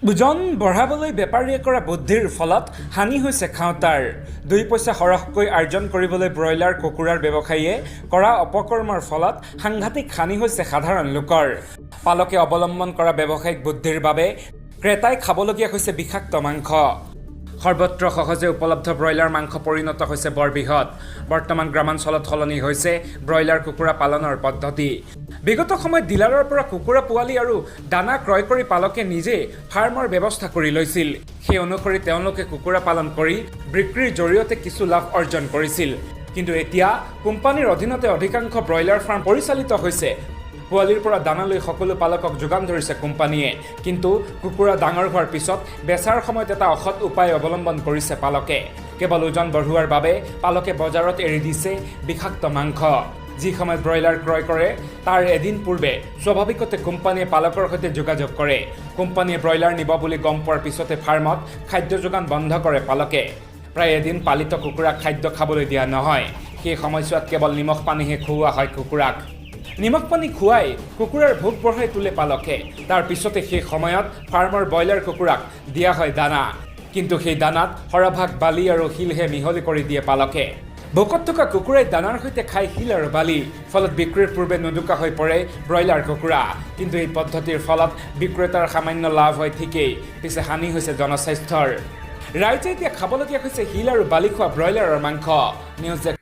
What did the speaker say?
ওজন বঢ়াবলৈ বেপাৰীয়ে কৰা বুদ্ধিৰ ফলত হানি হৈছে খাওঁতাৰ। 2 পইচা সৰহকৈ আৰ্জন কৰিবলৈ ব্ৰইলাৰ কুকুৰাৰ ব্যৱসায়ীয়ে কৰা অপকৰ্মৰ ফলত সাংঘাতিক হানি হৈছে সাধাৰণ লোকৰ। পালকে অৱলম্বন কৰা ব্যৱসায়িক বুদ্ধিৰ বাবে ক্ৰেতাই খাবলগীয়া হৈছে বিষাক্ত মাংস। সৰ্বত্ৰ সহজে উপলব্ধ ব্ৰইলাৰ মাংস পৰিণত হৈছে বৰ বৃহৎ। বৰ্তমান গ্ৰামাঞ্চলত সলনি হৈছে ব্ৰইলাৰ কুকুৰা পালনৰ পদ্ধতি। বিগত সময়ত ডিলাৰৰ পৰা কুকুৰা পোৱালি আৰু দানা ক্ৰয় কৰি পালকে নিজে ফাৰ্মৰ ব্যৱস্থা কৰি লৈছিল। সেই অনুসৰি তেওঁলোকে কুকুৰা পালন কৰি বিক্ৰীৰ জৰিয়তে কিছু লাভ অৰ্জন কৰিছিল। কিন্তু এতিয়া কোম্পানীৰ অধীনতে অধিকাংশ ব্ৰইলাৰ ফাৰ্ম পৰিচালিত হৈছে। পোৱালিৰ পৰা দানালৈ সকলো পালকক যোগান ধৰিছে কোম্পানীয়ে। কিন্তু কুকুৰা ডাঙৰ হোৱাৰ পিছত বেচাৰ সময়ত এটা অসৎ উপায় অৱলম্বন কৰিছে পালকে। কেৱল ওজন বঢ়োৱাৰ বাবে পালকে বজাৰত এৰি দিছে বিষাক্ত মাংস। যি সময়ত ব্ৰইলাৰ ক্ৰয় কৰে তাৰ এদিন পূৰ্বে স্বাভাৱিকতে কোম্পানীয়ে পালকৰ সৈতে যোগাযোগ কৰে। কোম্পানীয়ে ব্ৰইলাৰ নিব বুলি গম পোৱাৰ পিছতে ফাৰ্মত খাদ্য যোগান বন্ধ কৰে পালকে। প্ৰায় এদিন পালিত কুকুৰাক খাদ্য খাবলৈ দিয়া নহয়। সেই সময়ছোৱাত কেৱল নিমখ পানীহে খুওৱা হয় কুকুৰাক। নিমখ পানী খুৱাই কুকুৰাৰ ভোক বঢ়াই তোলে পালকে। তাৰ পিছতে সেই সময়ত ফাৰ্মৰ ব্ৰইলাৰ কুকুৰাক দিয়া হয় দানা। কিন্তু সেই দানাত সৰহভাগ বালি আৰু শিলহে মিহলি কৰি দিয়ে পালকে। ভোকত থকা কুকুৰাই দানাৰ সৈতে খাই শিল আৰু বালি। ফলত বিক্ৰীৰ পূৰ্বে নুদুকা হৈ পৰে ব্ৰইলাৰ কুকুৰা। কিন্তু এই পদ্ধতিৰ ফলত বিক্ৰেতাৰ সামান্য লাভ হয় ঠিকেই, পিছে হানি হৈছে জনস্বাস্থ্যৰ। ৰাইজে এতিয়া খাবলগীয়া হৈছে শিল আৰু বালি খোৱা ব্ৰইলাৰৰ মাংস। নিউজ